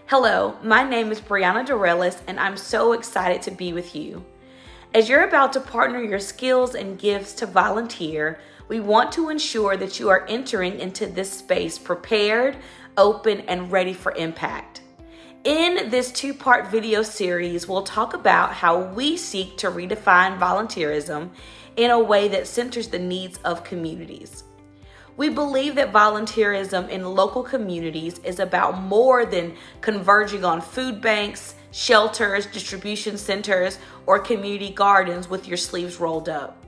Hello, my name is Breauna Dorelus, and I'm so excited to be with you. As you're about to partner your skills and gifts to volunteer, we want to ensure that you are entering into this space prepared, open, and ready for impact. In this two-part video series, we'll talk about how we seek to redefine volunteerism in a way that centers the needs of communities. We believe that volunteerism in local communities is about more than converging on food banks, shelters, distribution centers, or community gardens with your sleeves rolled up.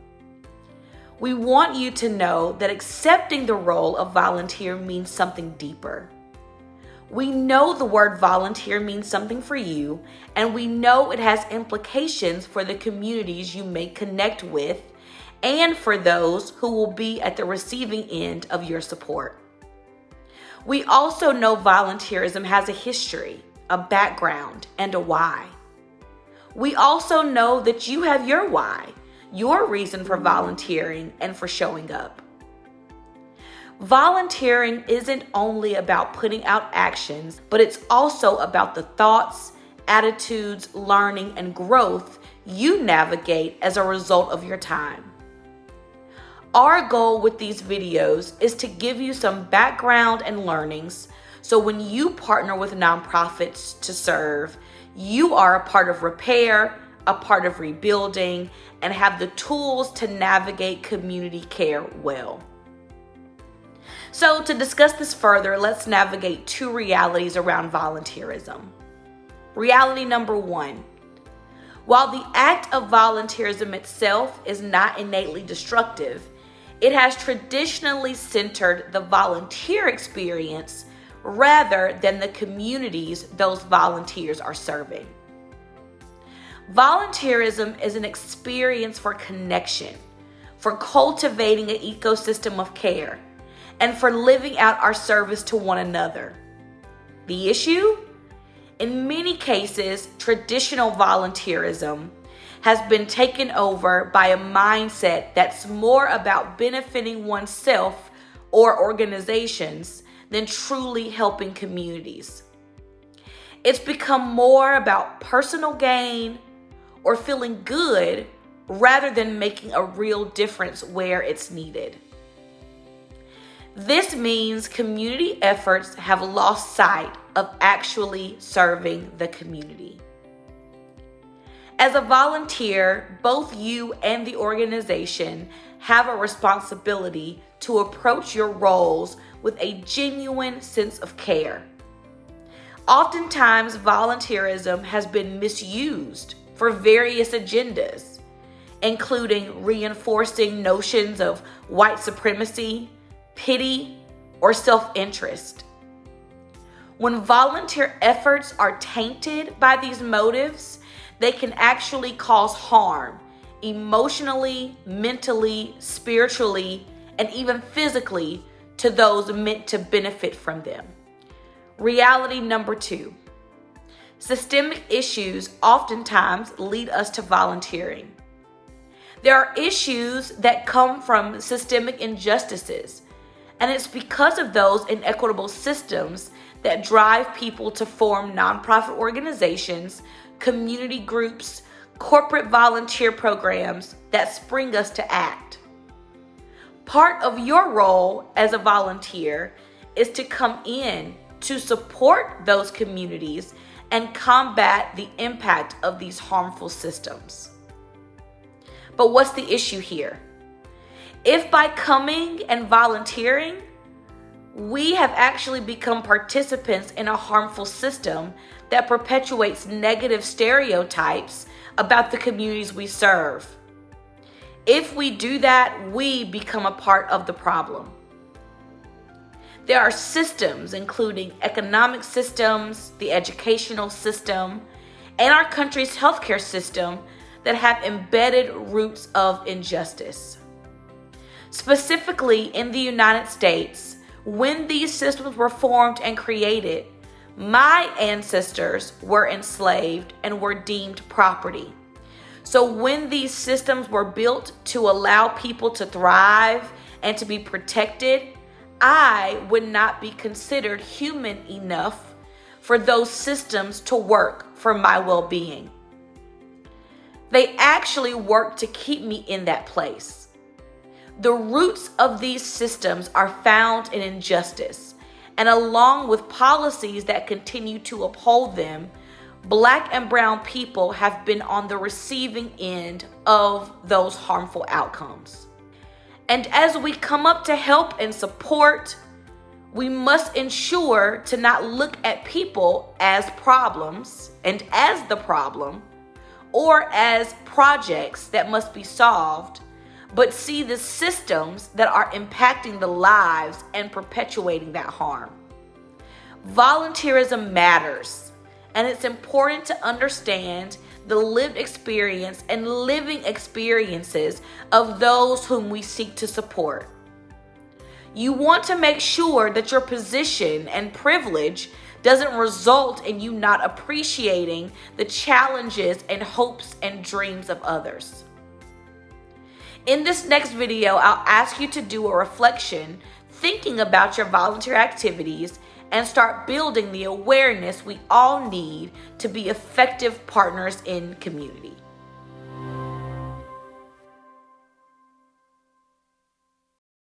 We want you to know that accepting the role of volunteer means something deeper. We know the word volunteer means something for you, and we know it has implications for the communities you may connect with and for those who will be at the receiving end of your support. We also know volunteerism has a history, a background, and a why. We also know that you have your why, your reason for volunteering and for showing up. Volunteering isn't only about putting out actions, but it's also about the thoughts, attitudes, learning, and growth you navigate as a result of your time. Our goal with these videos is to give you some background and learnings so when you partner with nonprofits to serve, you are a part of repair, a part of rebuilding, and have the tools to navigate community care well. So to discuss this further, let's navigate two realities around volunteerism. Reality number one. While the act of volunteerism itself is not innately destructive, it has traditionally centered the volunteer experience rather than the communities those volunteers are serving. Volunteerism is an experience for connection, for cultivating an ecosystem of care, and for living out our service to one another. The issue? In many cases, traditional volunteerism has been taken over by a mindset that's more about benefiting oneself or organizations than truly helping communities. It's become more about personal gain or feeling good rather than making a real difference where it's needed. This means community efforts have lost sight of actually serving the community. As a volunteer, both you and the organization have a responsibility to approach your roles with a genuine sense of care. Oftentimes, volunteerism has been misused for various agendas, including reinforcing notions of white supremacy, pity, or self-interest. When volunteer efforts are tainted by these motives, they can actually cause harm emotionally, mentally, spiritually, and even physically to those meant to benefit from them. Reality number two. Systemic issues oftentimes lead us to volunteering. There are issues that come from systemic injustices, and it's because of those inequitable systems that drive people to form nonprofit organizations, community groups, corporate volunteer programs that spring us to act. Part of your role as a volunteer is to come in to support those communities and combat the impact of these harmful systems. But what's the issue here? If by coming and volunteering, we have actually become participants in a harmful system that perpetuates negative stereotypes about the communities we serve. If we do that, we become a part of the problem. There are systems, including economic systems, the educational system, and our country's healthcare system that have embedded roots of injustice. Specifically in the United States, when these systems were formed and created, my ancestors were enslaved and were deemed property. So when these systems were built to allow people to thrive and to be protected, I would not be considered human enough for those systems to work for my well-being. They actually work to keep me in that place. The roots of these systems are found in injustice, and along with policies that continue to uphold them, Black and brown people have been on the receiving end of those harmful outcomes. And as we come up to help and support, we must ensure to not look at people as problems and as the problem, or as projects that must be solved, but see the systems that are impacting the lives and perpetuating that harm. Volunteerism matters, and it's important to understand the lived experience and living experiences of those whom we seek to support. You want to make sure that your position and privilege doesn't result in you not appreciating the challenges and hopes and dreams of others. In this next video, I'll ask you to do a reflection, thinking about your volunteer activities, and start building the awareness we all need to be effective partners in community.